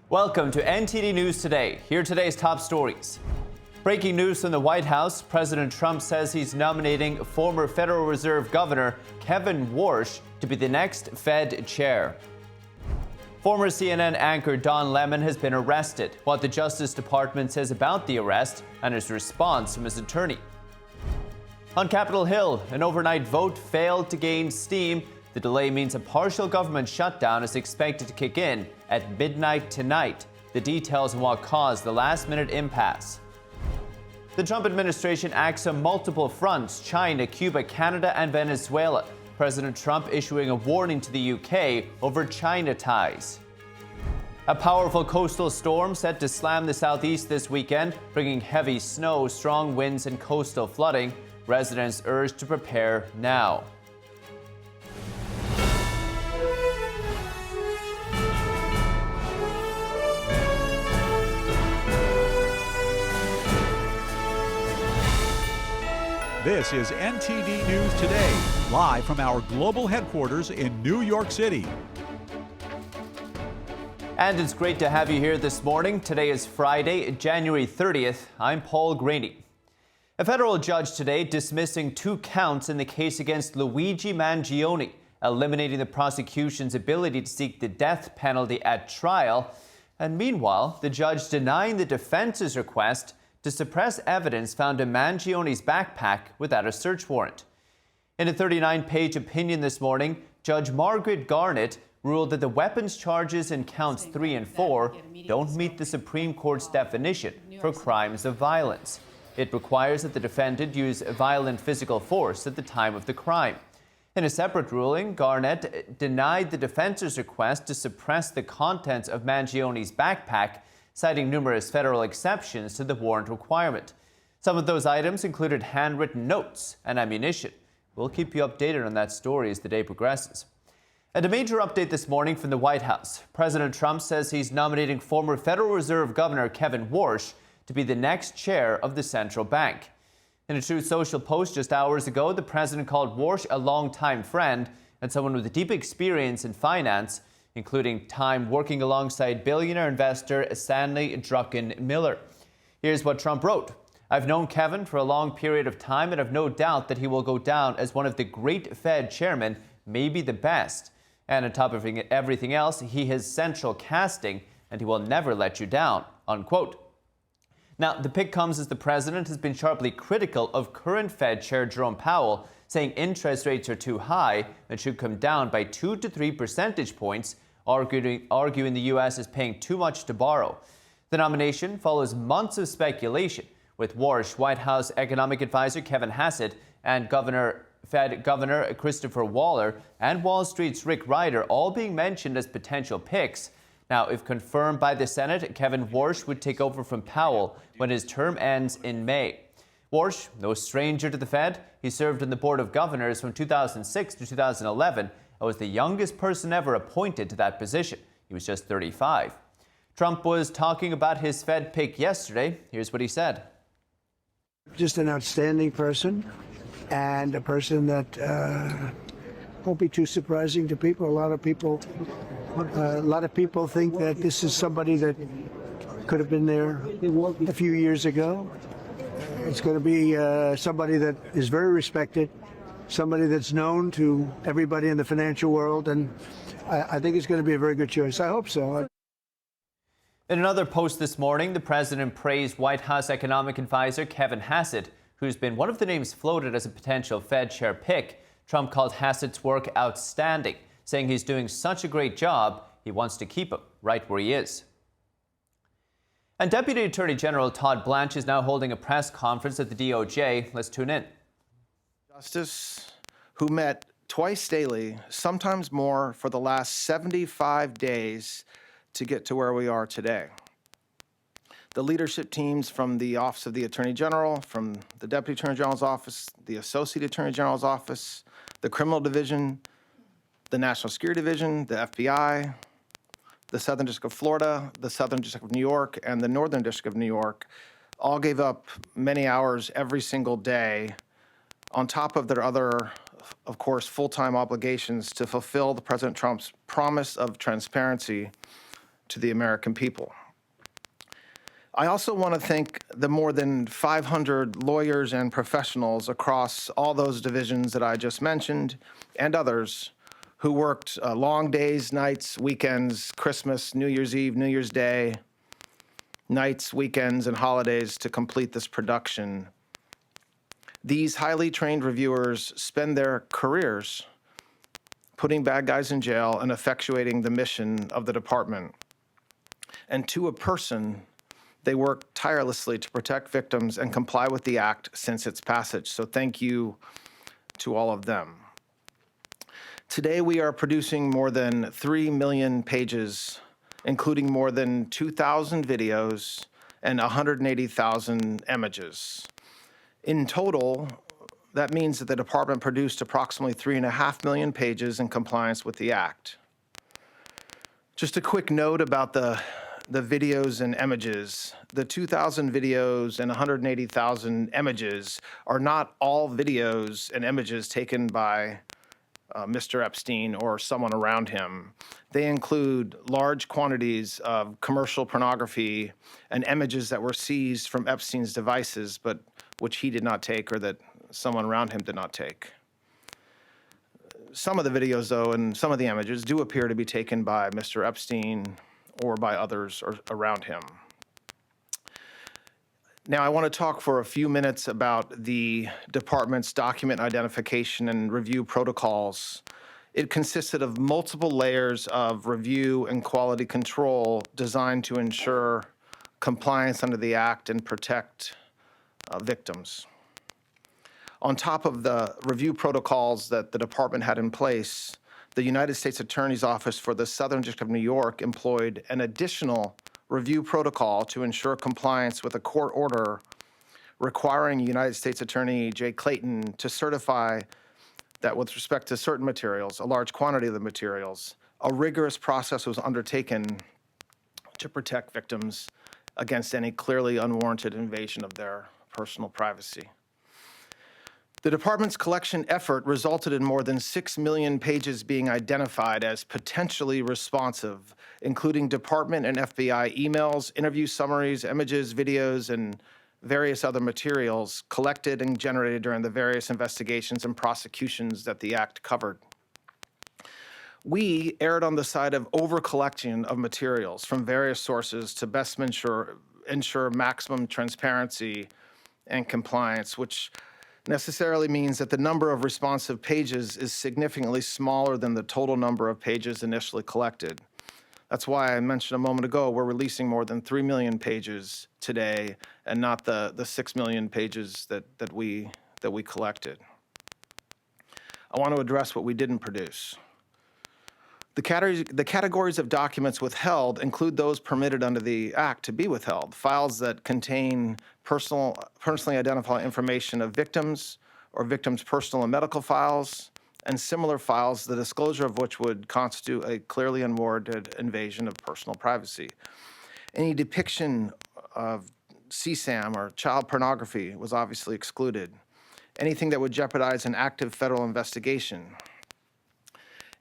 Welcome to NTD News Today. Here are today's top stories. Breaking news from the White House. President Trump says he's nominating former Federal Reserve Governor Kevin Warsh to be the next Fed chair. Former CNN anchor Don Lemon has been arrested. What the Justice Department says about the arrest and his response from his attorney. On Capitol Hill, an overnight vote failed to gain steam. The delay means a partial government shutdown is expected to kick in at midnight tonight. The details on what caused the last-minute impasse. The Trump administration acts on multiple fronts: China, Cuba, Canada, and Venezuela. President Trump issuing a warning to the UK over China ties. A powerful coastal storm set to slam the southeast this weekend, bringing heavy snow, strong winds, and coastal flooding. Residents urged to prepare now. This is NTD News Today, live from our global headquarters in New York City. And it's great to have you here this morning. Today is Friday, January 30th. I'm Paul Graney. A federal judge today dismissing 2 counts in the case against Luigi Mangione, eliminating the prosecution's ability to seek the death penalty at trial. And meanwhile, the judge denying the defense's request to suppress evidence found in Mangione's backpack without a search warrant. In a 39-page opinion this morning, Judge Margaret Garnett ruled that the weapons charges in counts 3 and 4 don't meet the Supreme Court's definition for crimes of violence. It requires that the defendant use violent physical force at the time of the crime. In a separate ruling, Garnett denied the defense's request to suppress the contents of Mangione's backpack, citing numerous federal exceptions to the warrant requirement. Some of those items included handwritten notes and ammunition. We'll keep you updated on that story as the day progresses. And a major update this morning from the White House. President Trump says he's nominating former Federal Reserve Governor Kevin Warsh to be the next chair of the central bank. In a Truth Social post just hours ago, the president called Warsh a longtime friend and someone with a deep experience in finance, including time working alongside billionaire investor Stanley Druckenmiller. Here's what Trump wrote. I've known Kevin for a long period of time and have no doubt that he will go down as one of the great Fed chairmen, maybe the best. And on top of everything else, he has central casting and he will never let you down, unquote. Now, the pick comes as the president has been sharply critical of current Fed Chair Jerome Powell, saying interest rates are too high and should come down by 2 to 3 percentage points, arguing the U.S. is paying too much to borrow. The nomination follows months of speculation, with Warsh, White House economic advisor Kevin Hassett, and Fed Governor Christopher Waller, and Wall Street's Rick Ryder all being mentioned as potential picks. Now, if confirmed by the Senate, Kevin Warsh would take over from Powell when his term ends in May. Warsh, no stranger to the Fed, he served on the Board of Governors from 2006 to 2011 and was the youngest person ever appointed to that position. He was just 35. Trump was talking about his Fed pick yesterday. Here's what he said. Just an outstanding person and a person that won't be too surprising to people. A lot of people think that this is somebody that could have been there a few years ago. It's going to be somebody that is very respected, somebody that's known to everybody in the financial world, and I think it's going to be a very good choice. I hope so. In another post this morning, the president praised White House economic advisor Kevin Hassett, who's been one of the names floated as a potential Fed chair pick. Trump called Hassett's work outstanding, saying he's doing such a great job, he wants to keep him right where he is. And Deputy Attorney General Todd Blanche is now holding a press conference at the DOJ. Let's tune in. Justice, who met twice daily, sometimes more, for the last 75 days to get to where we are today. The leadership teams from the Office of the Attorney General, from the Deputy Attorney General's office, the Associate Attorney General's office, the Criminal Division, the National Security Division, the FBI, the Southern District of Florida, the Southern District of New York, and the Northern District of New York all gave up many hours every single day on top of their other, of course, full-time obligations to fulfill the President Trump's promise of transparency to the American people. I also want to thank the more than 500 lawyers and professionals across all those divisions that I just mentioned and others who worked long days, nights, weekends, Christmas, New Year's Eve, New Year's Day, nights, weekends, and holidays to complete this production. These highly trained reviewers spend their careers putting bad guys in jail and effectuating the mission of the department. And to a person, they work tirelessly to protect victims and comply with the act since its passage. So thank you to all of them. Today, we are producing more than 3 million pages, including more than 2,000 videos and 180,000 images. In total, that means that the department produced approximately 3.5 million pages in compliance with the act. Just a quick note about the videos and images. The 2,000 videos and 180,000 images are not all videos and images taken by Mr. Epstein or someone around him. They include large quantities of commercial pornography and images that were seized from Epstein's devices, but which he did not take or that someone around him did not take. Some of the videos, though, and some of the images do appear to be taken by Mr. Epstein or by others around him. Now, I want to talk for a few minutes about the department's document identification and review protocols. It consisted of multiple layers of review and quality control designed to ensure compliance under the act and protect victims. On top of the review protocols that the department had in place, the United States Attorney's Office for the Southern District of New York employed an additional review protocol to ensure compliance with a court order requiring United States Attorney Jay Clayton to certify that with respect to certain materials, a large quantity of the materials, a rigorous process was undertaken to protect victims against any clearly unwarranted invasion of their personal privacy. The department's collection effort resulted in more than 6 million pages being identified as potentially responsive, including department and FBI emails, interview summaries, images, videos, and various other materials collected and generated during the various investigations and prosecutions that the act covered. We erred on the side of over-collection of materials from various sources to best ensure maximum transparency and compliance, which necessarily means that the number of responsive pages is significantly smaller than the total number of pages initially collected. That's why I mentioned a moment ago we're releasing more than 3 million pages today and not the 6 million pages that we collected. I want to address what we didn't produce. The categories of documents withheld include those permitted under the Act to be withheld: files that contain personally identifiable information of victims or victims' personal and medical files, and similar files, the disclosure of which would constitute a clearly unwarranted invasion of personal privacy. Any depiction of CSAM or child pornography was obviously excluded. Anything that would jeopardize an active federal investigation.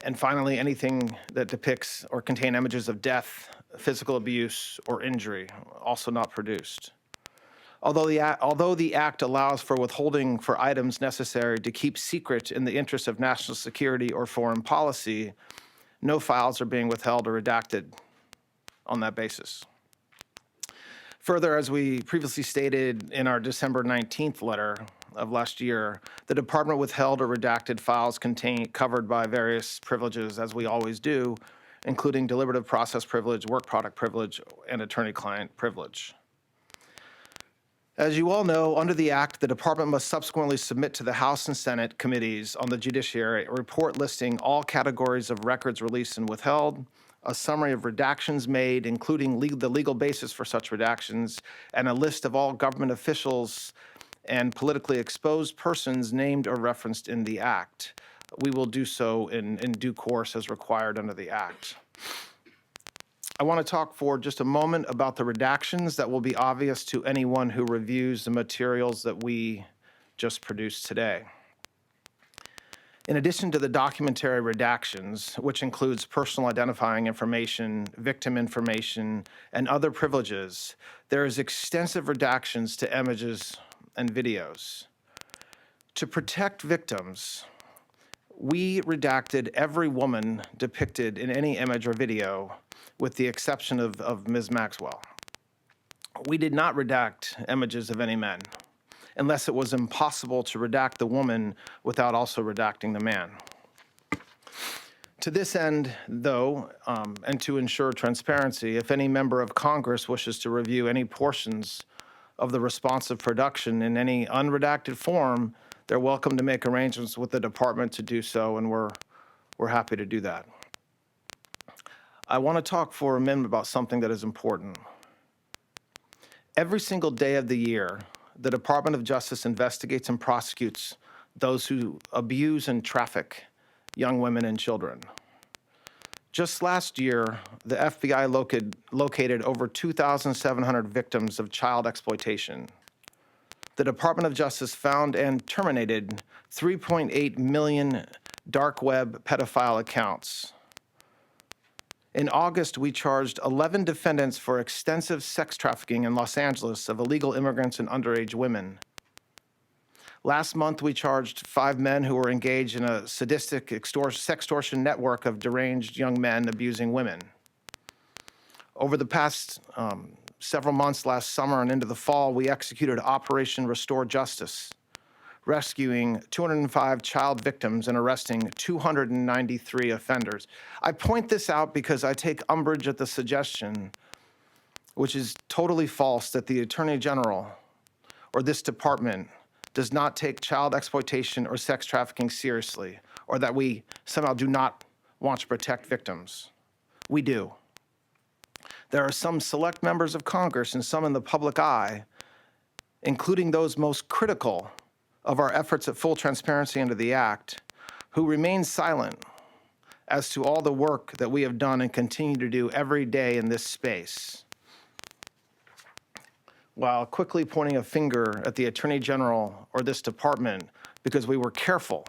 And finally, anything that depicts or contain images of death, physical abuse, or injury, also not produced. Although the Act allows for withholding for items necessary to keep secret in the interest of national security or foreign policy, no files are being withheld or redacted on that basis. Further, as we previously stated in our December 19th letter of last year, the department withheld or redacted files covered by various privileges, as we always do, including deliberative process privilege, work product privilege, and attorney-client privilege. As you all know, under the Act, the department must subsequently submit to the House and Senate committees on the judiciary a report listing all categories of records released and withheld, a summary of redactions made, including the legal basis for such redactions, and a list of all government officials and politically exposed persons named or referenced in the Act. We will do so in due course as required under the Act. I want to talk for just a moment about the redactions that will be obvious to anyone who reviews the materials that we just produced today. In addition to the documentary redactions, which includes personal identifying information, victim information, and other privileges, there is extensive redactions to images and videos. To protect victims, we redacted every woman depicted in any image or video, with the exception of Ms. Maxwell. We did not redact images of any men, unless it was impossible to redact the woman without also redacting the man. To this end, though, and to ensure transparency, if any member of Congress wishes to review any portions of the responsive production in any unredacted form, they're welcome to make arrangements with the department to do so, and we're happy to do that. I want to talk for a minute about something that is important. Every single day of the year, the Department of Justice investigates and prosecutes those who abuse and traffic young women and children. Just last year, the FBI located over 2,700 victims of child exploitation. The Department of Justice found and terminated 3.8 million dark web pedophile accounts. In August, we charged 11 defendants for extensive sex trafficking in Los Angeles of illegal immigrants and underage women. Last month, we charged 5 men who were engaged in a sadistic sextortion network of deranged young men abusing women. Over the past several months, last summer and into the fall, we executed Operation Restore Justice, rescuing 205 child victims and arresting 293 offenders. I point this out because I take umbrage at the suggestion, which is totally false, that the Attorney General or this department does not take child exploitation or sex trafficking seriously, or that we somehow do not want to protect victims. We do. There are some select members of Congress and some in the public eye, including those most critical of our efforts at full transparency under the Act, who remain silent as to all the work that we have done and continue to do every day in this space, while quickly pointing a finger at the Attorney General or this department because we were careful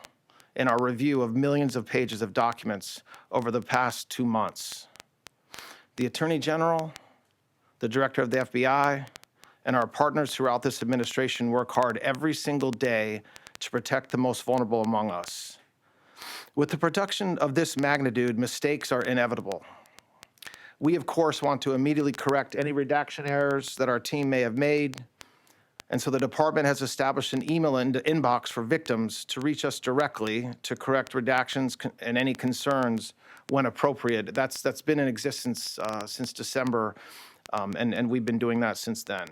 in our review of millions of pages of documents over the past 2 months. The Attorney General, the Director of the FBI, and our partners throughout this administration work hard every single day to protect the most vulnerable among us. With the production of this magnitude, mistakes are inevitable. We, of course, want to immediately correct any redaction errors that our team may have made, and so the department has established an email inbox for victims to reach us directly to correct redactions and any concerns when appropriate. That's been in existence since December, and we've been doing that since then.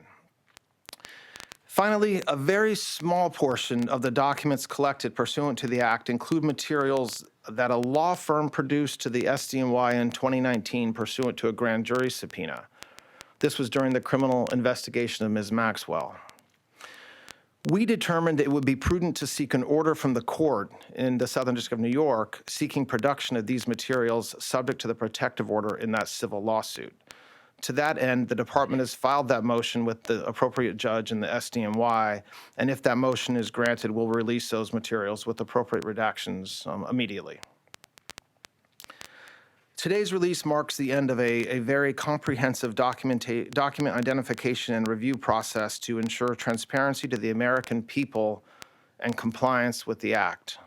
Finally, a very small portion of the documents collected pursuant to the Act include materials that a law firm produced to the SDNY in 2019 pursuant to a grand jury subpoena. This was during the criminal investigation of Ms. Maxwell. We determined it would be prudent to seek an order from the court in the Southern District of New York seeking production of these materials subject to the protective order in that civil lawsuit. To that end, the department has filed that motion with the appropriate judge in the SDNY, and if that motion is granted, we'll release those materials with appropriate redactions immediately. Today's release marks the end of a very comprehensive document identification and review process to ensure transparency to the American people and compliance with the Act.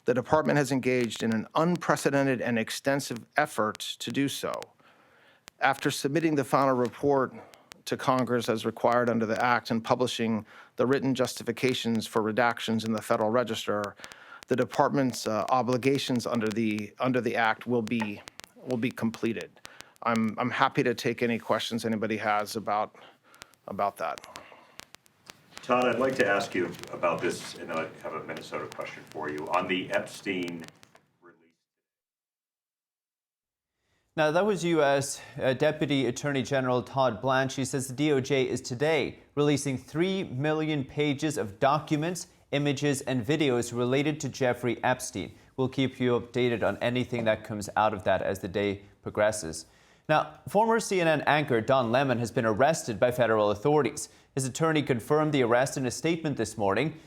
The department has engaged in an unprecedented and extensive effort to do so. After submitting the final report to Congress as required under the Act and publishing the written justifications for redactions in the Federal Register, the department's obligations under the Act will be completed. I'm happy to take any questions anybody has about that. Todd, I'd like to ask you about this, and then I have a Minnesota question for you on the Epstein. Now, that was U.S. Deputy Attorney General Todd Blanche. He says the DOJ is today releasing 3 million pages of documents, images, and videos related to Jeffrey Epstein. We'll keep you updated on anything that comes out of that as the day progresses. Now, former CNN anchor Don Lemon has been arrested by federal authorities. His attorney confirmed the arrest in a statement this morning.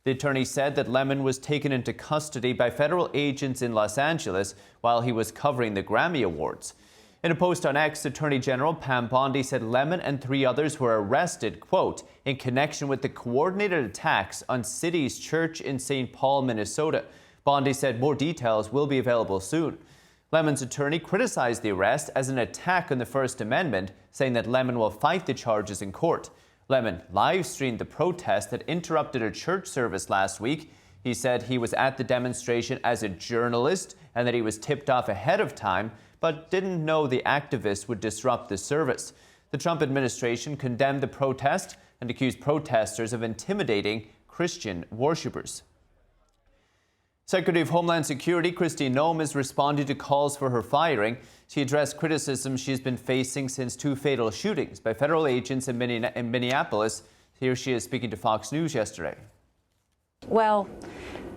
The attorney said that Lemon was taken into custody by federal agents in Los Angeles while he was covering the Grammy Awards. In a post on X, Attorney General Pam Bondi said Lemon and 3 others were arrested, quote, in connection with the coordinated attacks on City's Church in St. Paul, Minnesota. Bondi said more details will be available soon. Lemon's attorney criticized the arrest as an attack on the First Amendment, saying that Lemon will fight the charges in court. Lemon live-streamed the protest that interrupted a church service last week. He said he was at the demonstration as a journalist and that he was tipped off ahead of time, but didn't know the activists would disrupt the service. The Trump administration condemned the protest and accused protesters of intimidating Christian worshippers. Secretary of Homeland Security Kristi Noem is responding to calls for her firing. She addressed criticism she's been facing since 2 fatal shootings by federal agents in Minneapolis. Here she is speaking to Fox News yesterday. Well,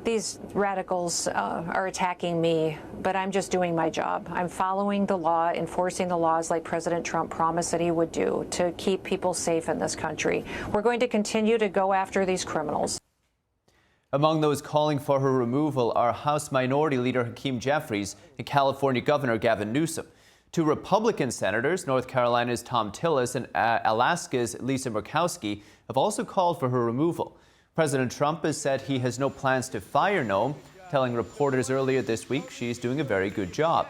these radicals are attacking me, but I'm just doing my job. I'm following the law, enforcing the laws like President Trump promised that he would do to keep people safe in this country. We're going to continue to go after these criminals. Among those calling for her removal are House Minority Leader Hakeem Jeffries and California Governor Gavin Newsom. 2 Republican senators, North Carolina's Tom Tillis and Alaska's Lisa Murkowski, have also called for her removal. President Trump has said he has no plans to fire Noem, telling reporters earlier this week she's doing a very good job.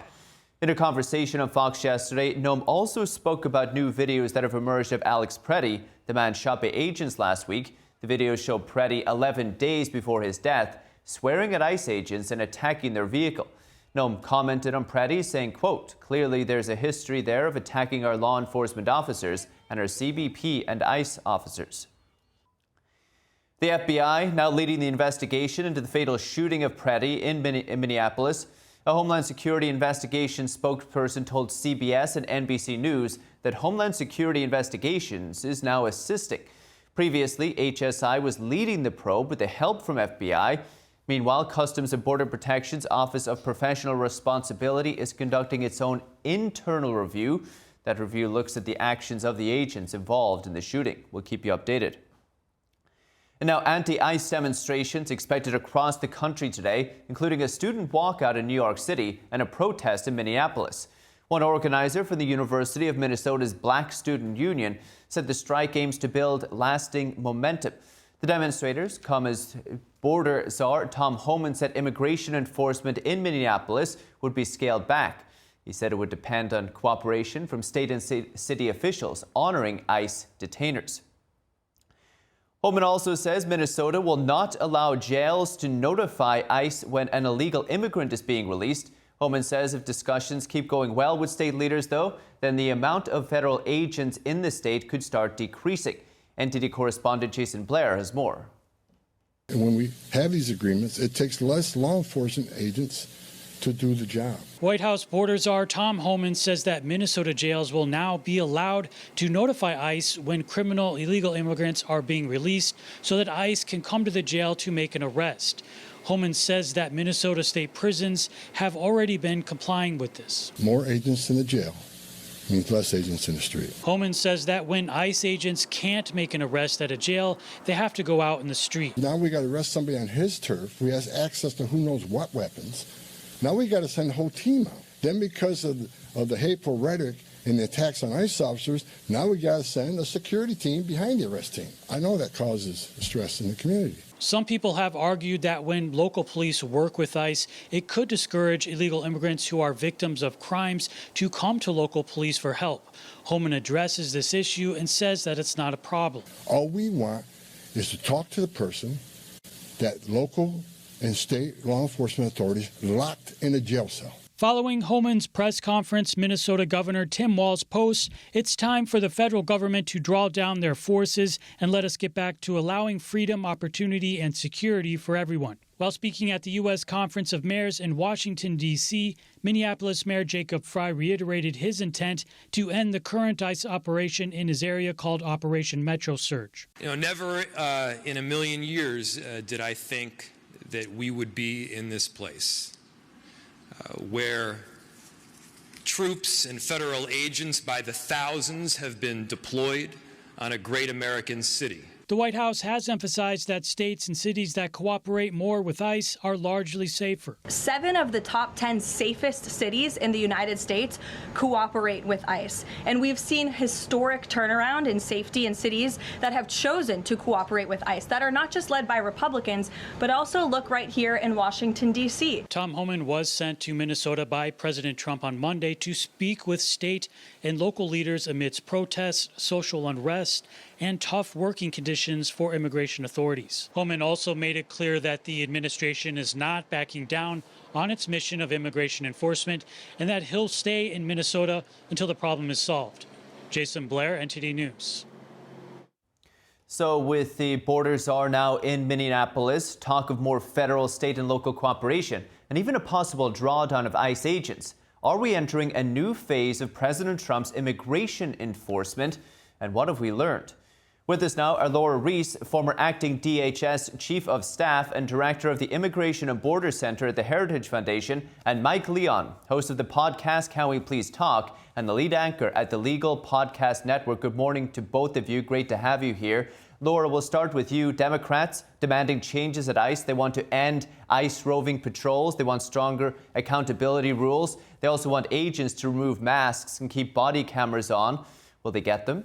In a conversation on Fox yesterday, Noem also spoke about new videos that have emerged of Alex Pretti, the man shot by agents last week. The videos show Pretti 11 days before his death, swearing at ICE agents and attacking their vehicle. Noem commented on Pretti, saying, quote, clearly there's a history there of attacking our law enforcement officers and our CBP and ICE officers. The FBI now leading the investigation into the fatal shooting of Pretti in Minneapolis. A Homeland Security investigation spokesperson told CBS and NBC News that Homeland Security Investigations is now assisting. Previously, HSI was leading the probe with the help from FBI. Meanwhile, Customs and Border Protection's Office of Professional Responsibility is conducting its own internal review. That review looks at the actions of the agents involved in the shooting. We'll keep you updated. And now anti-ICE demonstrations expected across the country today, including a student walkout in New York City and a protest in Minneapolis. One organizer from the University of Minnesota's Black Student Union said the strike aims to build lasting momentum. The demonstrators come as border czar Tom Homan said immigration enforcement in Minneapolis would be scaled back. He said it would depend on cooperation from state and city officials honoring ICE detainers. Homan also says Minnesota will not allow jails to notify ICE when an illegal immigrant is being released. Homan says if discussions keep going well with state leaders, though, then the amount of federal agents in the state could start decreasing. NTD correspondent Jason Blair has more. And when we have these agreements, it takes less law enforcement agents to do the job. White House border czar Tom Homan says that Minnesota jails will now be allowed to notify ICE when criminal illegal immigrants are being released so that ICE can come to the jail to make an arrest. Homan says that Minnesota state prisons have already been complying with this. More agents in the jail means less agents in the street. Homan says that when ICE agents can't make an arrest at a jail, they have to go out in the street. Now we got to arrest somebody on his turf who has access to who knows what weapons. Now we got to send the whole team out. Then because of the hateful rhetoric and the attacks on ICE officers, now we got to send a security team behind the arrest team. I know that causes stress in the community. Some people have argued that when local police work with ICE, it could discourage illegal immigrants who are victims of crimes to come to local police for help. Homan addresses this issue and says that it's not a problem. All we want is to talk to the person that local and state law enforcement authorities locked in a jail cell. Following Homan's press conference, Minnesota Governor Tim Walz posts, it's time for the federal government to draw down their forces and let us get back to allowing freedom, opportunity, and security for everyone. While speaking at the U.S. Conference of Mayors in Washington, D.C., Minneapolis Mayor Jacob Frey reiterated his intent to end the current ICE operation in his area called Operation Metro Surge. Never in a million years did I think that we would be in this place. Where troops and federal agents by the thousands have been deployed on a great American city. The White House has emphasized that states and cities that cooperate more with ICE are largely safer. 7 of the top 10 safest cities in the United States cooperate with ICE. And we've seen historic turnaround in safety in cities that have chosen to cooperate with ICE, that are not just led by Republicans, but also look right here in Washington, D.C. Tom Homan was sent to Minnesota by President Trump on Monday to speak with state and local leaders amidst protests, social unrest, and tough working conditions for immigration authorities. Homan also made it clear that the administration is not backing down on its mission of immigration enforcement and that he'll stay in Minnesota until the problem is solved. Jason Blair, NTD News. So with the borders are now in Minneapolis, talk of more federal, state and local cooperation, and even a possible drawdown of ICE agents. Are we entering a new phase of President Trump's immigration enforcement? And what have we learned? With us now are Laura Reese, former acting DHS Chief of Staff and Director of the Immigration and Border Center at the Heritage Foundation, and Mike Leon, host of the podcast Can We Please Talk, and the lead anchor at the Legal Podcast Network. Good morning to both of you. Great to have you here. Laura, we'll start with you. Democrats demanding changes at ICE. They want to end ICE roving patrols. They want stronger accountability rules. They also want agents to remove masks and keep body cameras on. Will they get them?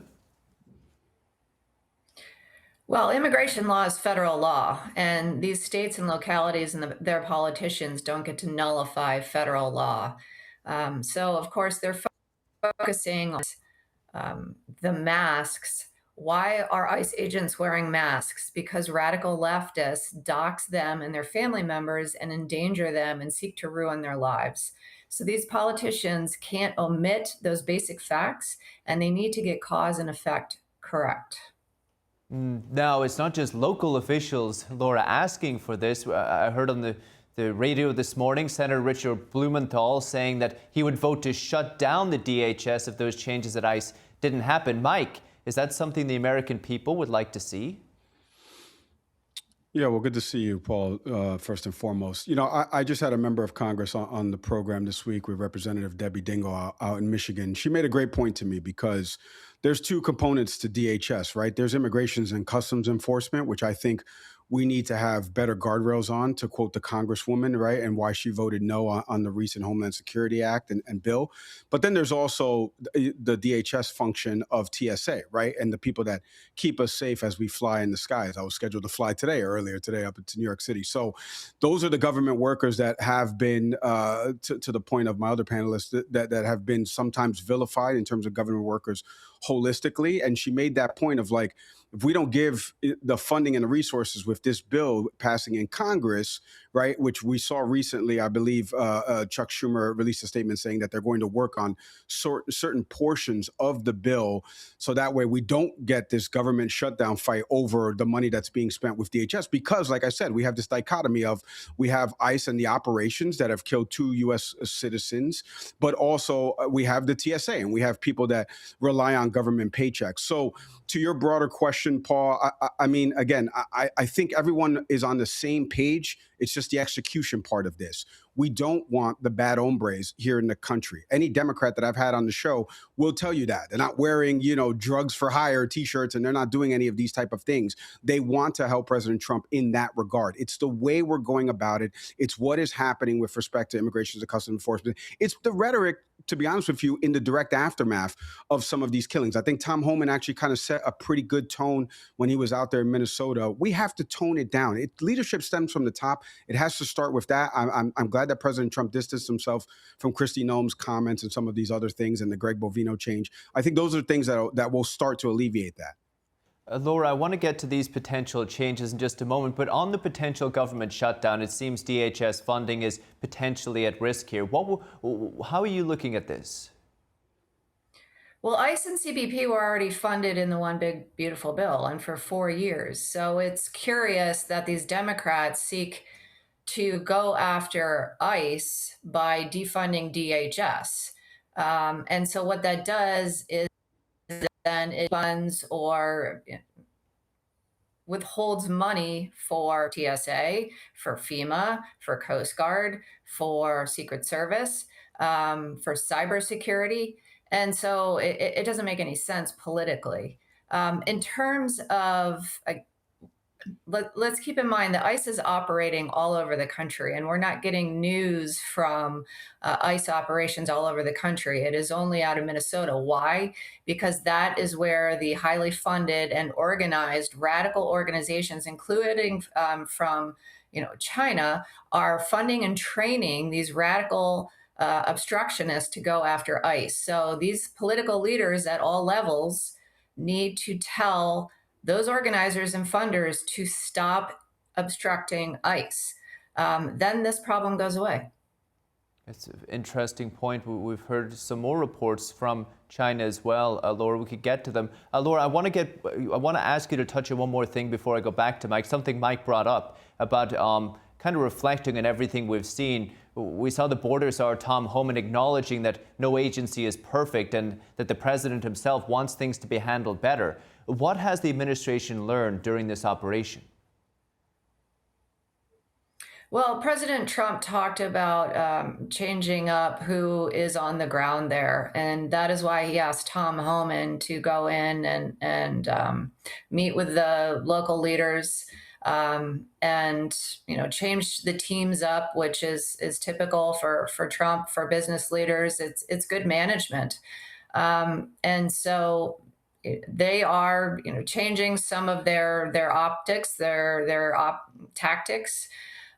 Well, immigration law is federal law, and these states and localities and their politicians don't get to nullify federal law. So, of course, they're focusing on the masks. Why are ICE agents wearing masks? Because radical leftists dox them and their family members and endanger them and seek to ruin their lives. So these politicians can't omit those basic facts, and they need to get cause and effect correct. Now, it's not just local officials, Laura, asking for this. I heard on the radio this morning, Senator Richard Blumenthal saying that he would vote to shut down the DHS if those changes at ICE didn't happen. Mike, is that something the American people would like to see? Yeah, well, good to see you, Paul, first and foremost. You know, I just had a member of Congress on the program this week with Representative Debbie Dingell out in Michigan. She made a great point to me because there's two components to DHS, right? There's Immigrations and Customs Enforcement, which I think we need to have better guardrails on, to quote the Congresswoman, right? And why she voted no on the recent Homeland Security Act and bill. But then there's also the DHS function of TSA, right? And the people that keep us safe as we fly in the skies. I was scheduled to fly earlier today up into New York City. So those are the government workers that have been, to the point of my other panelists, that have been sometimes vilified in terms of government workers holistically. And she made that point of like, if we don't give the funding and the resources with this bill passing in Congress, right, which we saw recently, I believe Chuck Schumer released a statement saying that they're going to work on certain portions of the bill so that way we don't get this government shutdown fight over the money that's being spent with DHS. Because, like I said, we have this dichotomy of we have ICE and the operations that have killed 2 U.S. citizens, but also we have the TSA and we have people that rely on government paychecks. So to your broader question, Paul, I mean, again, I think everyone is on the same page. It's just the execution part of this. We don't want the bad hombres here in the country. Any Democrat that I've had on the show will tell you that. They're not wearing, drugs for hire T-shirts, and they're not doing any of these type of things. They want to help President Trump in that regard. It's the way we're going about it. It's what is happening with respect to immigration and customs enforcement. It's the rhetoric, to be honest with you, in the direct aftermath of some of these killings. I think Tom Homan actually kind of set a pretty good tone when he was out there in Minnesota. We have to tone it down. Leadership stems from the top. It has to start with that. I'm glad that President Trump distanced himself from Kristi Noem's comments and some of these other things and the Greg Bovino change. I think those are things that will start to alleviate that. Laura, I want to get to these potential changes in just a moment, but on the potential government shutdown, it seems DHS funding is potentially at risk here. How are you looking at this? Well, ICE and CBP were already funded in the One Big Beautiful Bill, and for 4 years. So it's curious that these Democrats seek to go after ICE by defunding DHS. And so what that does is then it funds or withholds money for TSA, for FEMA, for Coast Guard, for Secret Service, for cybersecurity. And so it doesn't make any sense politically. In terms of, let's keep in mind that ICE is operating all over the country, and we're not getting news from ICE operations all over the country. It is only out of Minnesota. Why? Because that is where the highly funded and organized radical organizations, including from China, are funding and training these radical obstructionists to go after ICE. So these political leaders at all levels need to tell those organizers and funders to stop obstructing ICE. Then this problem goes away. It's an interesting point. We've heard some more reports from China as well. Laura, we could get to them. Laura, I want to ask you to touch on one more thing before I go back to Mike. Something Mike brought up about kind of reflecting on everything we've seen. We saw the border czar Tom Homan acknowledging that no agency is perfect and that the president himself wants things to be handled better. What has the administration learned during this operation? Well, President Trump talked about changing up who is on the ground there. And that is why he asked Tom Homan to go in and meet with the local leaders and change the teams up, which is typical for Trump, for business leaders. It's good management. And so they are changing some of their optics, their tactics.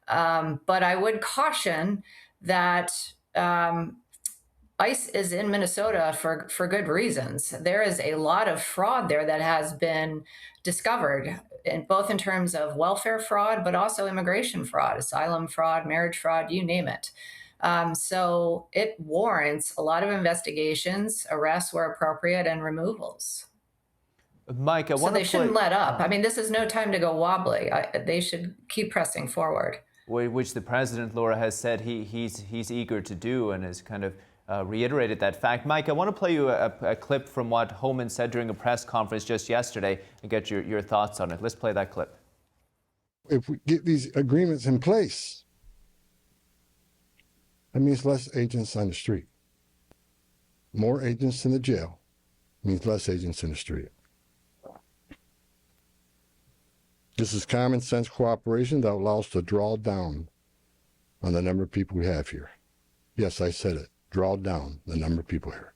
But I would caution that ICE is in Minnesota for good reasons. There is a lot of fraud there that has been discovered, both in terms of welfare fraud, but also immigration fraud, asylum fraud, marriage fraud, you name it. So it warrants a lot of investigations, arrests where appropriate, and removals. Mike, so they shouldn't let up. I mean, this is no time to go wobbly. They should keep pressing forward. Which the president, Laura, has said he's eager to do and has kind of reiterated that fact. Mike, I want to play you a clip from what Homan said during a press conference just yesterday and get your thoughts on it. Let's play that clip. If we get these agreements in place, that means less agents on the street. More agents in the jail means less agents in the street. This is common sense cooperation that allows us to draw down on the number of people we have here. Yes, I said it. Draw down the number of people here.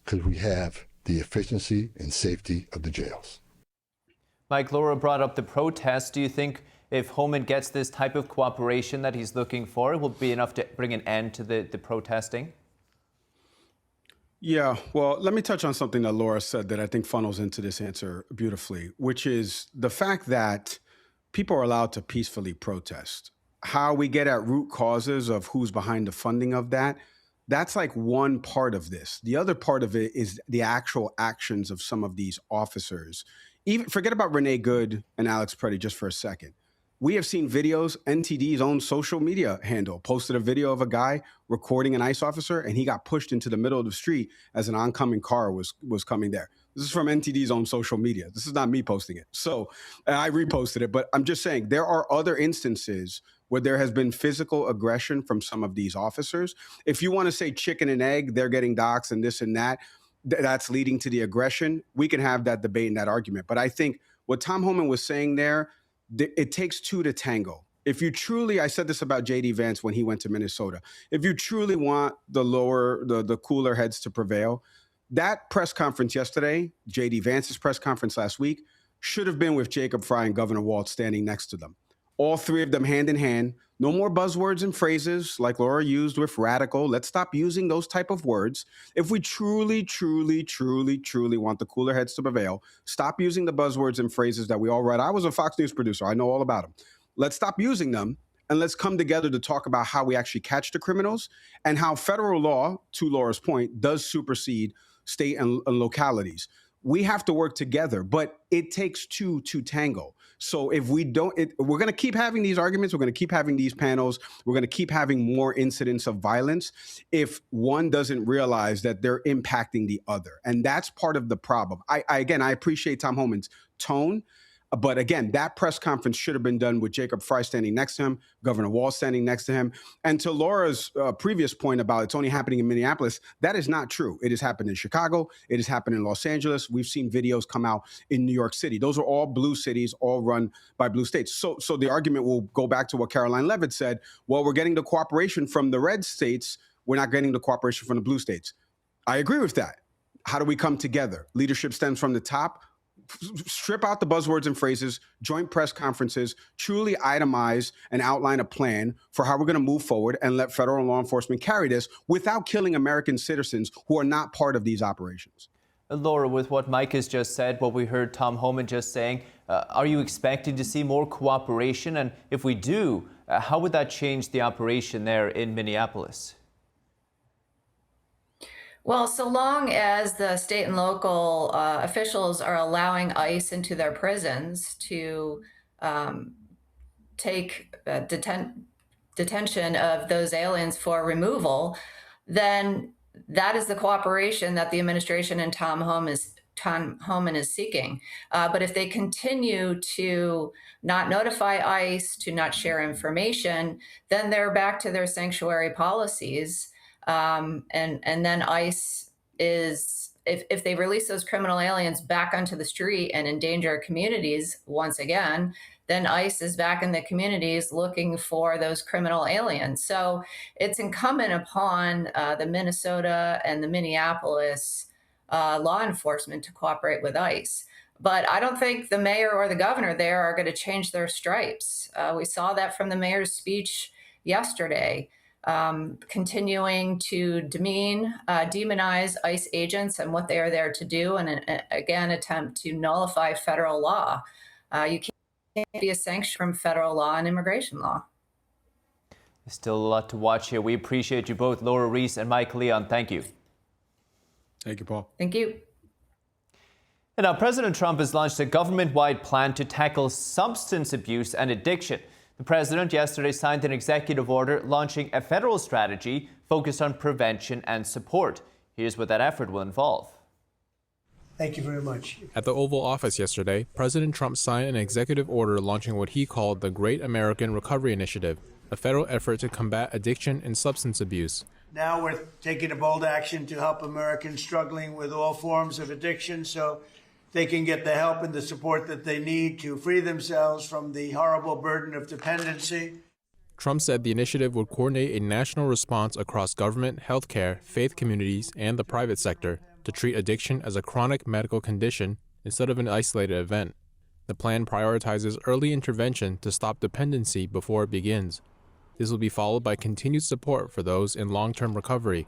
Because we have the efficiency and safety of the jails. Mike, Laura brought up the protests. Do you think if Homan gets this type of cooperation that he's looking for, it will be enough to bring an end to the protesting? Yeah, well, let me touch on something that Laura said that I think funnels into this answer beautifully, which is the fact that people are allowed to peacefully protest. How we get at root causes of who's behind the funding of that, that's like one part of this. The other part of it is the actual actions of some of these officers. Even forget about Renee Good and Alex Pretti just for a second. We have seen videos. NTD's own social media handle posted a video of a guy recording an ICE officer, and he got pushed into the middle of the street as an oncoming car was coming there. This is from NTD's own social media. This is not me posting it. So I reposted it, but I'm just saying there are other instances where there has been physical aggression from some of these officers. If you want to say chicken and egg, they're getting doxxed and this and that, that's leading to the aggression. We can have that debate and that argument. But I think what Tom Homan was saying there, it takes two to tango. If you truly, I said this about J.D. Vance when he went to Minnesota, if you truly want the cooler heads to prevail, that press conference yesterday, J.D. Vance's press conference last week, should have been with Jacob Frey and Governor Walz standing next to them. All three of them hand in hand. No more buzzwords and phrases like Laura used with radical. Let's stop using those type of words. If we truly, truly, truly, truly want the cooler heads to prevail, stop using the buzzwords and phrases that we all read. I was a Fox News producer. I know all about them. Let's stop using them and let's come together to talk about how we actually catch the criminals and how federal law, to Laura's point, does supersede state and localities. We have to work together, but it takes two to tango. So if we don't, we're going to keep having these arguments. We're going to keep having these panels. We're going to keep having more incidents of violence if one doesn't realize that they're impacting the other. And that's part of the problem. I appreciate Tom Homan's tone. But again, that press conference should have been done with Jacob Frey standing next to him, Governor Walsh standing next to him. And to Laura's previous point about it's only happening in Minneapolis, that is not true. It has happened in Chicago. It has happened in Los Angeles. We've seen videos come out in New York City. Those are all blue cities, all run by blue states. So the argument will go back to what Caroline Levitt said. Well, we're getting the cooperation from the red states. We're not getting the cooperation from the blue states. I agree with that. How do we come together? Leadership stems from the top. Strip out the buzzwords and phrases, joint press conferences, truly itemize and outline a plan for how we're going to move forward and let federal law enforcement carry this without killing American citizens who are not part of these operations. Laura, with what Mike has just said, what we heard Tom Homan just saying, are you expecting to see more cooperation? And if we do, how would that change the operation there in Minneapolis? Well, so long as the state and local officials are allowing ICE into their prisons to take detention of those aliens for removal, then that is the cooperation that the administration and Tom Homan is seeking. But if they continue to not notify ICE, to not share information, then they're back to their sanctuary policies. And then ICE is, if they release those criminal aliens back onto the street and endanger communities once again, then ICE is back in the communities looking for those criminal aliens. So it's incumbent upon the Minnesota and the Minneapolis law enforcement to cooperate with ICE. But I don't think the mayor or the governor there are going to change their stripes. We saw that from the mayor's speech yesterday. Continuing to demonize ICE agents and what they are there to do, and again, attempt to nullify federal law. You can't be a sanction from federal law and immigration law. There's still a lot to watch here. We appreciate you both, Laura Reese and Mike Leon. Thank you. Thank you, Paul. Thank you. And now, President Trump has launched a government-wide plan to tackle substance abuse and addiction. The president yesterday signed an executive order launching a federal strategy focused on prevention and support. Here's what that effort will involve. Thank you very much. At the Oval Office yesterday, President Trump signed an executive order launching what he called the Great American Recovery Initiative, a federal effort to combat addiction and substance abuse. Now we're taking a bold action to help Americans struggling with all forms of addiction so they can get the help and the support that they need to free themselves from the horrible burden of dependency. Trump said the initiative would coordinate a national response across government, healthcare, faith communities, and the private sector to treat addiction as a chronic medical condition instead of an isolated event. The plan prioritizes early intervention to stop dependency before it begins. This will be followed by continued support for those in long-term recovery.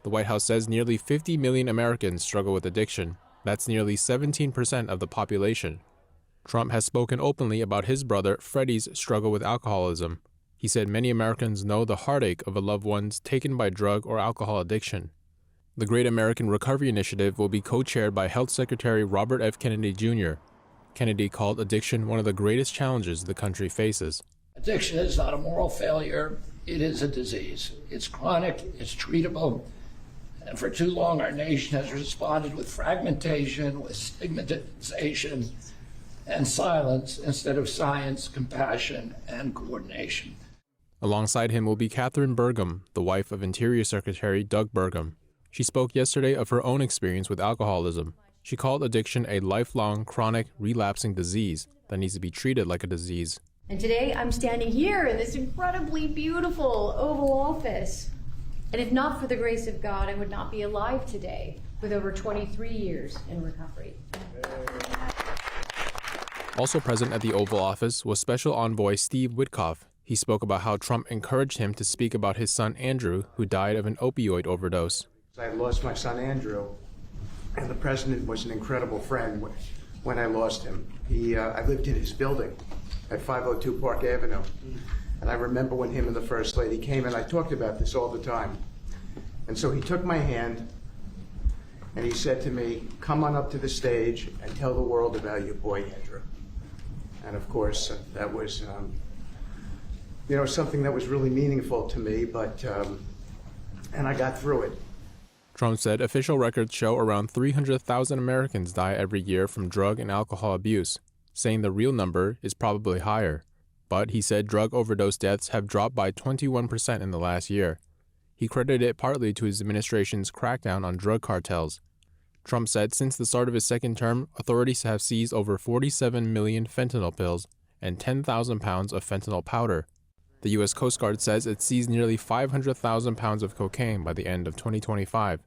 The White House says nearly 50 million Americans struggle with addiction. That's nearly 17% of the population. Trump has spoken openly about his brother Freddie's struggle with alcoholism. He said many Americans know the heartache of a loved one's taken by drug or alcohol addiction. The Great American Recovery Initiative will be co-chaired by Health Secretary Robert F. Kennedy Jr. Kennedy called addiction one of the greatest challenges the country faces. Addiction is not a moral failure. It is a disease. It's chronic. It's treatable. And for too long, our nation has responded with fragmentation, with stigmatization, and silence instead of science, compassion, and coordination. Alongside him will be Catherine Burgum, the wife of Interior Secretary Doug Burgum. She spoke yesterday of her own experience with alcoholism. She called addiction a lifelong, chronic, relapsing disease that needs to be treated like a disease. And today I'm standing here in this incredibly beautiful Oval Office. And if not for the grace of God, I would not be alive today with over 23 years in recovery. Also present at the Oval Office was Special Envoy Steve Witkoff. He spoke about how Trump encouraged him to speak about his son Andrew, who died of an opioid overdose. I lost my son Andrew, and the president was an incredible friend when I lost him. I lived in his building at 502 Park Avenue. And I remember when him and the First Lady came, and I talked about this all the time. And so he took my hand, and he said to me, come on up to the stage and tell the world about your boy, Andrew. And of course, that was, something that was really meaningful to me, and I got through it. Trump said official records show around 300,000 Americans die every year from drug and alcohol abuse. saying the real number is probably higher. But he said drug overdose deaths have dropped by 21% in the last year. He credited it partly to his administration's crackdown on drug cartels. Trump said since the start of his second term, authorities have seized over 47 million fentanyl pills and 10,000 pounds of fentanyl powder. The U.S. Coast Guard says it seized nearly 500,000 pounds of cocaine by the end of 2025.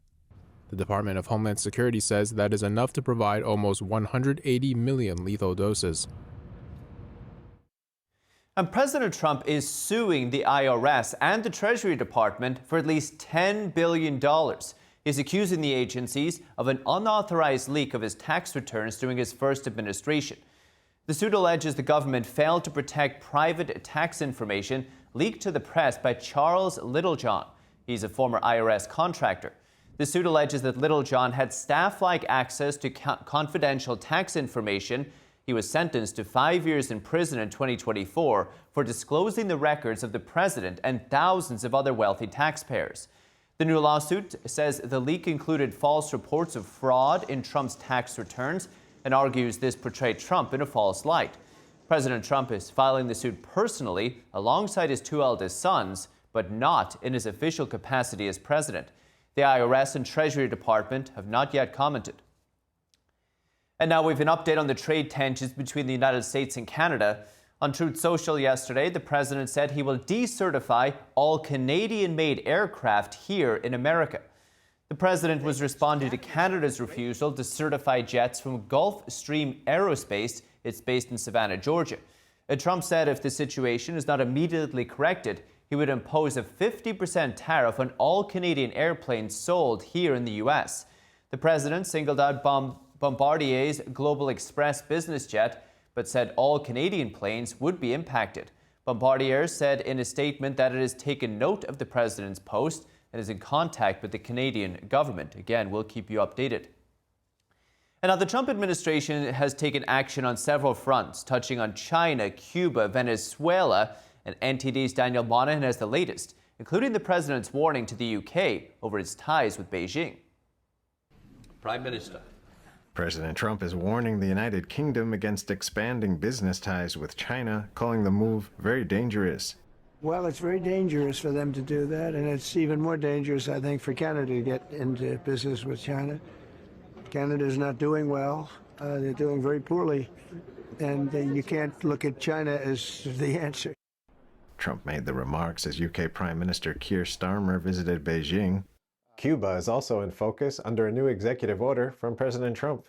The Department of Homeland Security says that is enough to provide almost 180 million lethal doses. And President Trump is suing the IRS and the Treasury Department for at least $10 billion. He's accusing the agencies of an unauthorized leak of his tax returns during his first administration. The suit alleges the government failed to protect private tax information leaked to the press by Charles Littlejohn. He's a former IRS contractor. The suit alleges that Littlejohn had staff-like access to confidential tax information. He was sentenced to 5 years in prison in 2024 for disclosing the records of the president and thousands of other wealthy taxpayers. The new lawsuit says the leak included false reports of fraud in Trump's tax returns and argues this portrayed Trump in a false light. President Trump is filing the suit personally alongside his two eldest sons, but not in his official capacity as president. The IRS and Treasury Department have not yet commented. And now we have an update on the trade tensions between the United States and Canada. On Truth Social yesterday, the president said he will decertify all Canadian-made aircraft here in America. The president was responding to Canada's refusal to certify jets from Gulfstream Aerospace. It's based in Savannah, Georgia. Trump said if the situation is not immediately corrected, he would impose a 50% tariff on all Canadian airplanes sold here in the U.S. The president singled out Bombardier's Global Express business jet, but said all Canadian planes would be impacted. Bombardier said in a statement that it has taken note of the president's post and is in contact with the Canadian government. Again, we'll keep you updated. And now the Trump administration has taken action on several fronts, touching on China, Cuba, Venezuela, and NTD's Daniel Monahan has the latest, including the president's warning to the UK over its ties with Beijing. Prime Minister. President Trump is warning the United Kingdom against expanding business ties with China, calling the move very dangerous. Well, it's very dangerous for them to do that, and it's even more dangerous, I think, for Canada to get into business with China. Canada is not doing well. They're doing very poorly, and you can't look at China as the answer. Trump made the remarks as UK Prime Minister Keir Starmer visited Beijing. Cuba is also in focus under a new executive order from President Trump.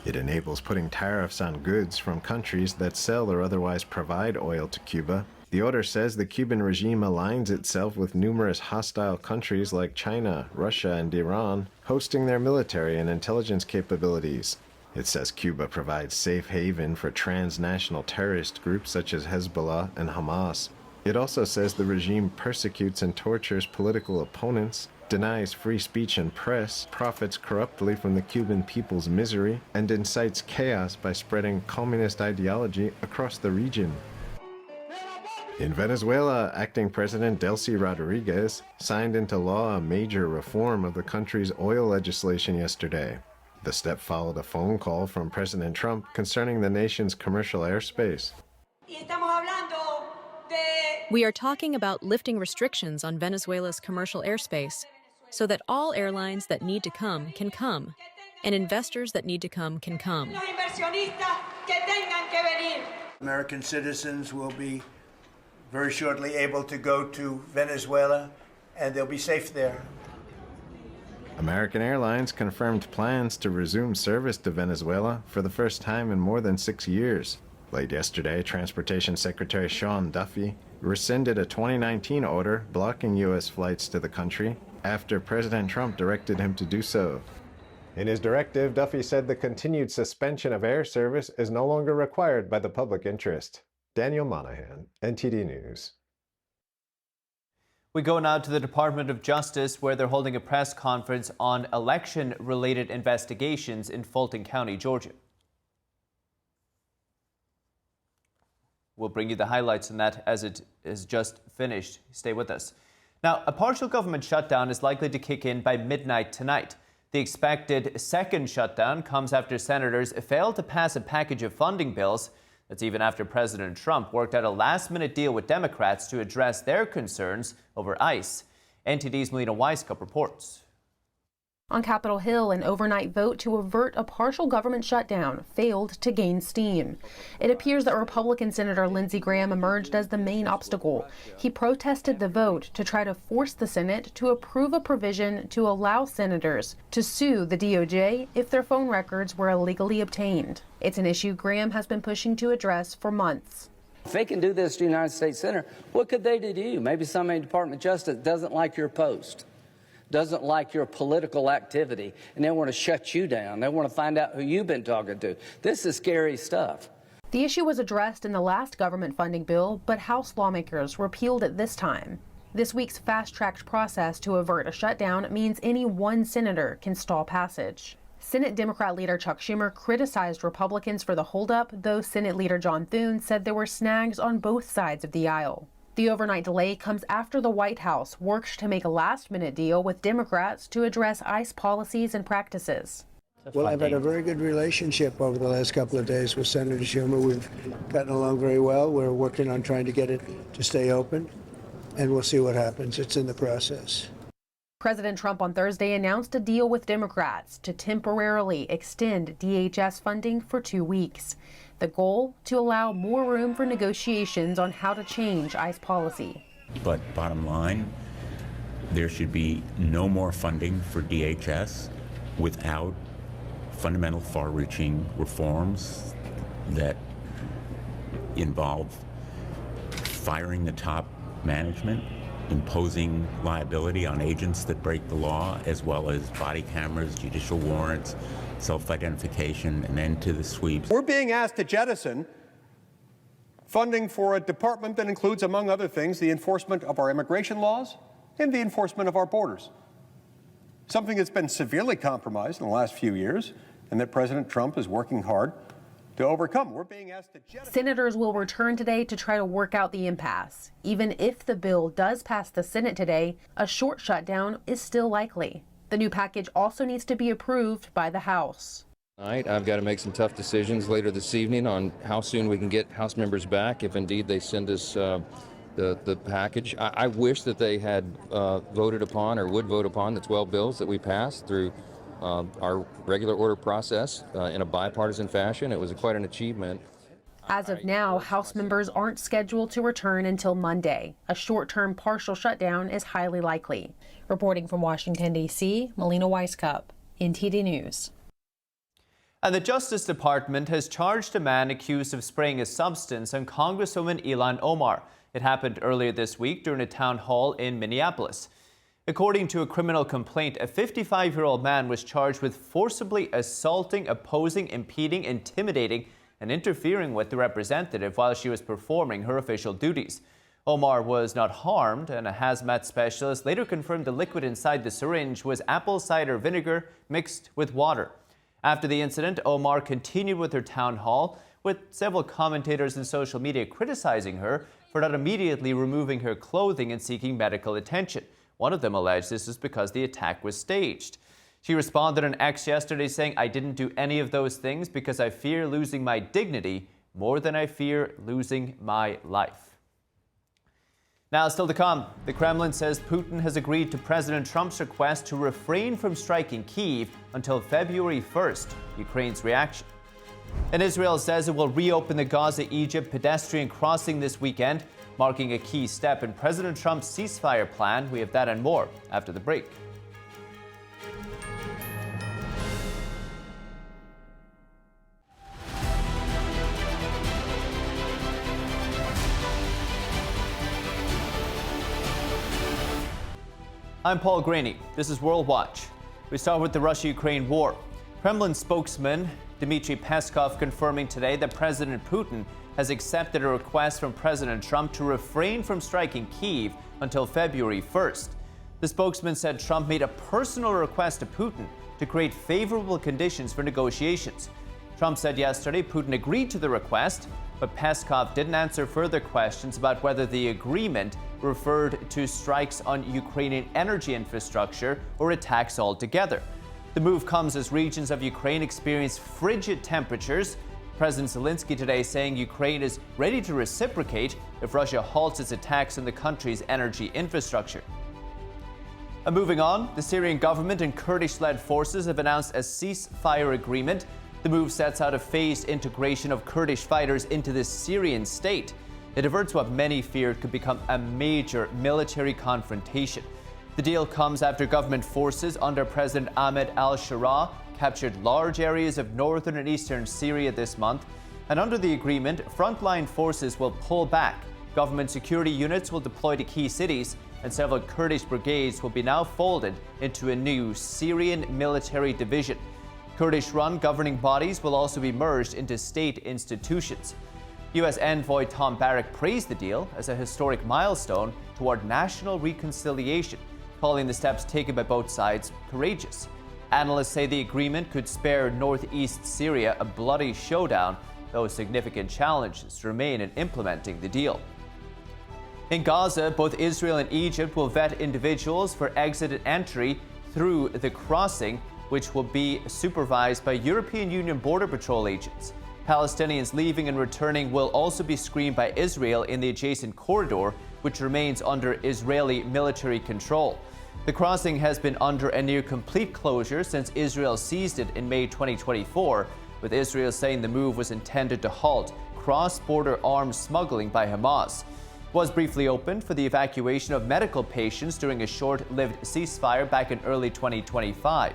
It enables putting tariffs on goods from countries that sell or otherwise provide oil to Cuba. The order says the Cuban regime aligns itself with numerous hostile countries like China, Russia, and Iran, hosting their military and intelligence capabilities. It says Cuba provides safe haven for transnational terrorist groups such as Hezbollah and Hamas. It also says the regime persecutes and tortures political opponents, denies free speech and press, profits corruptly from the Cuban people's misery, and incites chaos by spreading communist ideology across the region. In Venezuela, acting President Delcy Rodriguez signed into law a major reform of the country's oil legislation yesterday. The step followed a phone call from President Trump concerning the nation's commercial airspace. We are talking about lifting restrictions on Venezuela's commercial airspace so that all airlines that need to come, and investors that need to come can come. American citizens will be very shortly able to go to Venezuela, and they'll be safe there. American Airlines confirmed plans to resume service to Venezuela for the first time in more than 6 years. Late yesterday, Transportation Secretary Sean Duffy rescinded a 2019 order blocking U.S. flights to the country after President Trump directed him to do so. In his directive, Duffy said the continued suspension of air service is no longer required by the public interest. Daniel Monahan, NTD News. We go now to the Department of Justice, where they're holding a press conference on election-related investigations in Fulton County, Georgia. We'll bring you the highlights on that as it is just finished. Stay with us. Now, a partial government shutdown is likely to kick in by midnight tonight. The expected second shutdown comes after senators failed to pass a package of funding bills. That's even after President Trump worked out a last-minute deal with Democrats to address their concerns over ICE. NTD's Melina Weisskopf reports. On Capitol Hill, an overnight vote to avert a partial government shutdown failed to gain steam. It appears that Republican Senator Lindsey Graham emerged as the main obstacle. He protested the vote to try to force the Senate to approve a provision to allow senators to sue the DOJ if their phone records were illegally obtained. It's an issue Graham has been pushing to address for months. If they can do this to the United States Senator, what could they do to you? Maybe somebody in the Department of Justice doesn't like your post, doesn't like your political activity, and they want to shut you down. They want to find out who you've been talking to. This is scary stuff. The issue was addressed in the last government funding bill, but House lawmakers repealed it this time. This week's fast-tracked process to avert a shutdown means any one senator can stall passage. Senate Democrat leader Chuck Schumer criticized Republicans for the holdup, though Senate leader John Thune said there were snags on both sides of the aisle. The overnight delay comes after the White House worked to make a last-minute deal with Democrats to address ICE policies and practices. Well, I've had a very good relationship over the last couple of days with Senator Schumer. We've gotten along very well. We're working on trying to get it to stay open, and we'll see what happens. It's in the process. President Trump on Thursday announced a deal with Democrats to temporarily extend DHS funding for 2 weeks. The goal, to allow more room for negotiations on how to change ICE policy. But bottom line, there should be no more funding for DHS without fundamental far-reaching reforms that involve firing the top management, imposing liability on agents that break the law, as well as body cameras, judicial warrants, self-identification, and end to the sweeps. We're being asked to jettison funding for a department that includes, among other things, the enforcement of our immigration laws and the enforcement of our borders. Something that's been severely compromised in the last few years and that President Trump is working hard to overcome. We're being asked to jettison. Senators will return today to try to work out the impasse. Even if the bill does pass the Senate today, a short shutdown is still likely. The new package also needs to be approved by the House. Tonight, I've got to make some tough decisions later this evening on how soon we can get House members back, if indeed they send us the package. I wish that they had voted upon or would vote upon the 12 bills that we passed through our regular order process in a bipartisan fashion. It was quite an achievement. As of now, House members aren't scheduled to return until Monday. A short-term partial shutdown is highly likely. Reporting from Washington, D.C., Melina Weisskopf, NTD News. And the Justice Department has charged a man accused of spraying a substance on Congresswoman Ilhan Omar. It happened earlier this week during a town hall in Minneapolis. According to a criminal complaint, a 55-year-old man was charged with forcibly assaulting, opposing, impeding, intimidating, and interfering with the representative while she was performing her official duties. Omar was not harmed, and a hazmat specialist later confirmed the liquid inside the syringe was apple cider vinegar mixed with water. After the incident, Omar continued with her town hall, with several commentators and social media criticizing her for not immediately removing her clothing and seeking medical attention. One of them alleged this is because the attack was staged. She responded on X yesterday saying, "I didn't do any of those things because I fear losing my dignity more than I fear losing my life." Now, still to come, the Kremlin says Putin has agreed to President Trump's request to refrain from striking Kyiv until February 1st. Ukraine's reaction. And Israel says it will reopen the Gaza-Egypt pedestrian crossing this weekend, marking a key step in President Trump's ceasefire plan. We have that and more after the break. I'm Paul Graney. This is World Watch. We start with the Russia-Ukraine war. Kremlin spokesman Dmitry Peskov confirming today that President Putin has accepted a request from President Trump to refrain from striking Kyiv until February 1st. The spokesman said Trump made a personal request to Putin to create favorable conditions for negotiations. Trump said yesterday Putin agreed to the request, but Peskov didn't answer further questions about whether the agreement referred to strikes on Ukrainian energy infrastructure or attacks altogether. The move comes as regions of Ukraine experience frigid temperatures. President Zelensky today saying Ukraine is ready to reciprocate if Russia halts its attacks on the country's energy infrastructure. And moving on, the Syrian government and Kurdish-led forces have announced a ceasefire agreement. The move sets out a phased integration of Kurdish fighters into the Syrian state. It averts what many feared could become a major military confrontation. The deal comes after government forces under President Ahmed al-Shara captured large areas of northern and eastern Syria this month. And under the agreement, frontline forces will pull back. Government security units will deploy to key cities, and several Kurdish brigades will be now folded into a new Syrian military division. Kurdish-run governing bodies will also be merged into state institutions. U.S. envoy Tom Barrack praised the deal as a historic milestone toward national reconciliation, calling the steps taken by both sides courageous. Analysts say the agreement could spare northeast Syria a bloody showdown, though significant challenges remain in implementing the deal. In Gaza, both Israel and Egypt will vet individuals for exit and entry through the crossing, which will be supervised by European Union Border Patrol agents. Palestinians leaving and returning will also be screened by Israel in the adjacent corridor, which remains under Israeli military control. The crossing has been under a near-complete closure since Israel seized it in May 2024, with Israel saying the move was intended to halt cross-border arms smuggling by Hamas. It was briefly opened for the evacuation of medical patients during a short-lived ceasefire back in early 2025.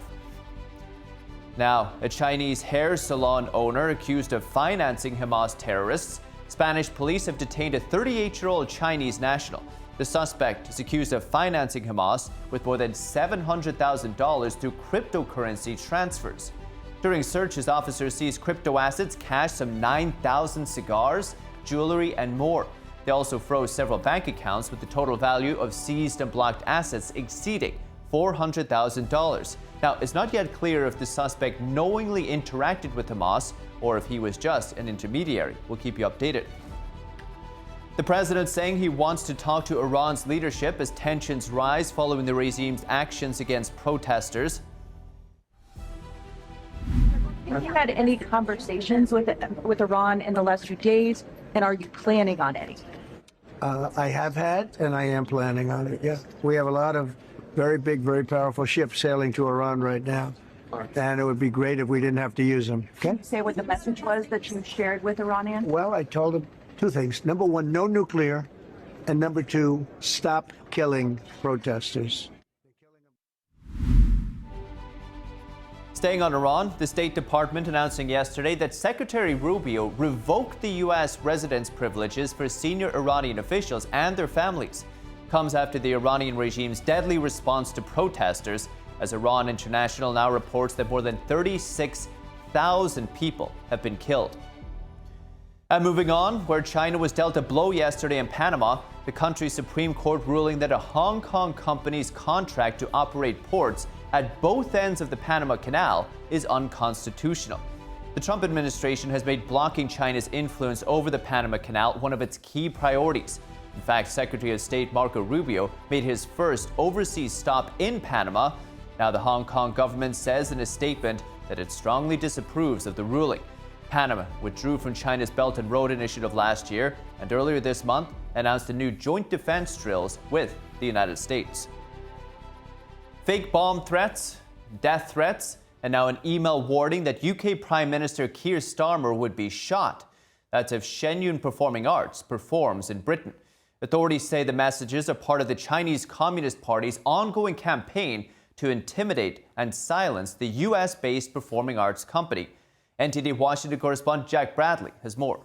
Now, a Chinese hair salon owner accused of financing Hamas terrorists. Spanish police have detained a 38-year-old Chinese national. The suspect is accused of financing Hamas with more than $700,000 through cryptocurrency transfers. During searches, officers seized crypto assets, cash, some 9,000 cigars, jewelry, and more. They also froze several bank accounts with the total value of seized and blocked assets exceeding $400,000. Now, it's not yet clear if the suspect knowingly interacted with Hamas or if he was just an intermediary. We'll keep you updated. The president saying he wants to talk to Iran's leadership as tensions rise following the regime's actions against protesters. Have you had any conversations with Iran in the last few days, and are you planning on any? I have had, and I am planning on it, yeah. We have a lot of very big, very powerful ships sailing to Iran right now, and it would be great if we didn't have to use them. Okay? Can you say what the message was that you shared with Iranian? Well, I told them two things. Number one, no nuclear, and number two, stop killing protesters. Staying on Iran, the State Department announcing yesterday that Secretary Rubio revoked the U.S. residence privileges for senior Iranian officials and their families. Comes after the Iranian regime's deadly response to protesters, as Iran International now reports that more than 36,000 people have been killed. And moving on, where China was dealt a blow yesterday in Panama, the country's Supreme Court ruling that a Hong Kong company's contract to operate ports at both ends of the Panama Canal is unconstitutional. The Trump administration has made blocking China's influence over the Panama Canal one of its key priorities. In fact, Secretary of State Marco Rubio made his first overseas stop in Panama. Now, the Hong Kong government says in a statement that it strongly disapproves of the ruling. Panama withdrew from China's Belt and Road Initiative last year and earlier this month announced a new joint defense drills with the United States. Fake bomb threats, death threats, and now an email warning that UK Prime Minister Keir Starmer would be shot. That's if Shenyun Performing Arts performs in Britain. Authorities say the messages are part of the Chinese Communist Party's ongoing campaign to intimidate and silence the US-based performing arts company. NTD Washington correspondent Jack Bradley has more.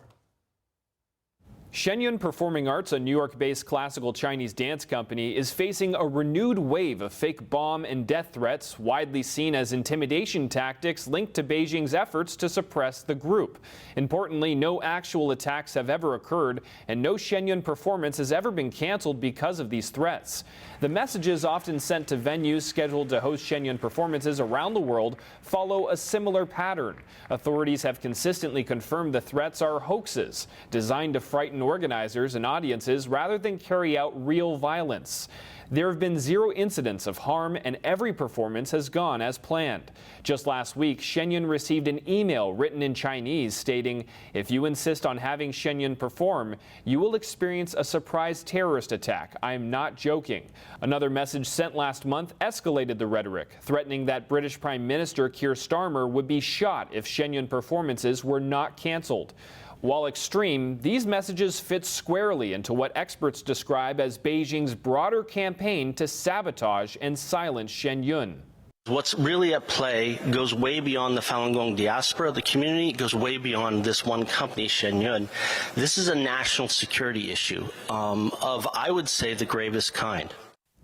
Shenyun Performing Arts, a New York-based classical Chinese dance company, is facing a renewed wave of fake bomb and death threats, widely seen as intimidation tactics linked to Beijing's efforts to suppress the group. Importantly, no actual attacks have ever occurred, and no Shenyun performance has ever been canceled because of these threats. The messages often sent to venues scheduled to host Shenyun performances around the world follow a similar pattern. Authorities have consistently confirmed the threats are hoaxes designed to frighten frighten organizers and audiences rather than carry out real violence. There have been 0 incidents of harm, and every performance has gone as planned. Just last week, Shenyun received an email written in Chinese stating, "If you insist on having Shenyun perform, you will experience a surprise terrorist attack. I am not joking." Another message sent last month escalated the rhetoric, threatening that British Prime Minister Keir Starmer would be shot if Shenyun performances were not cancelled. While extreme, these messages fit squarely into what experts describe as Beijing's broader campaign to sabotage and silence Shenyun. What's really at play goes way beyond the Falun Gong diaspora, the community. It goes way beyond this one company, Shenyun. This is a national security issue of, I would say, the gravest kind.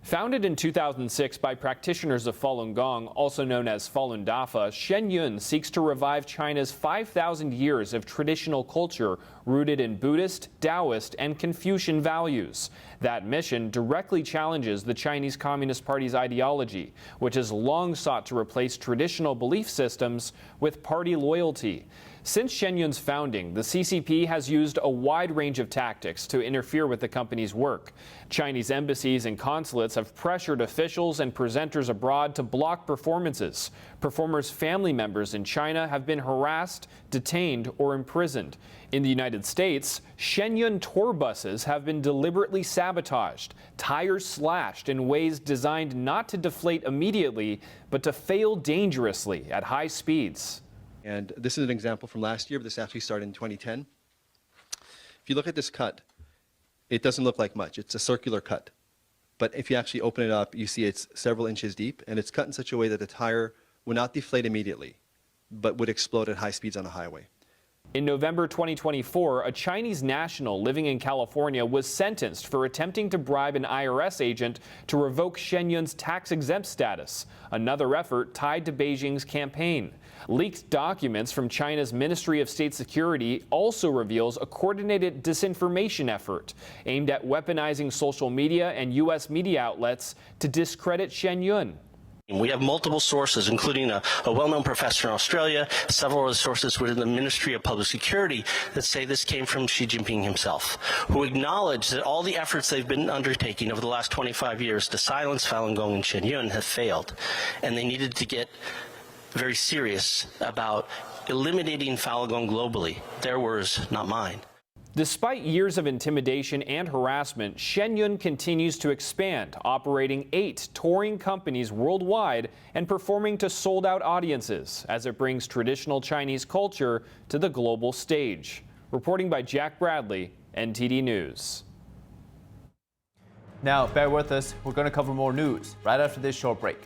Founded in 2006 by practitioners of Falun Gong, also known as Falun Dafa, Shenyun seeks to revive China's 5,000 years of traditional culture rooted in Buddhist, Taoist, and Confucian values. That mission directly challenges the Chinese Communist Party's ideology, which has long sought to replace traditional belief systems with party loyalty. Since Shenyun's founding, the CCP has used a wide range of tactics to interfere with the company's work. Chinese embassies and consulates have pressured officials and presenters abroad to block performances. Performers' family members in China have been harassed, detained, or imprisoned. In the United States, Shenyun tour buses have been deliberately sabotaged, tires slashed in ways designed not to deflate immediately, but to fail dangerously at high speeds. And this is an example from last year, but this actually started in 2010. If you look at this cut, it doesn't look like much. It's a circular cut. But if you actually open it up, you see it's several inches deep, and it's cut in such a way that the tire would not deflate immediately, but would explode at high speeds on a highway. In November 2024, a Chinese national living in California was sentenced for attempting to bribe an IRS agent to revoke Shenyun's tax-exempt status, another effort tied to Beijing's campaign. Leaked documents from China's Ministry of State Security also reveals a coordinated disinformation effort aimed at weaponizing social media and U.S. media outlets to discredit Shenyun. We have multiple sources, including a well-known professor in Australia, several other sources within the Ministry of Public Security that say this came from Xi Jinping himself, who acknowledged that all the efforts they've been undertaking over the last 25 years to silence Falun Gong and Shenyun have failed, and they needed to get very serious about eliminating Falun Gong globally. Their words, not mine. Despite years of intimidation and harassment, Shenyun continues to expand, operating 8 touring companies worldwide and performing to sold-out audiences as it brings traditional Chinese culture to the global stage. Reporting by Jack Bradley, NTD News. Now, bear with us. We're going to cover more news right after this short break.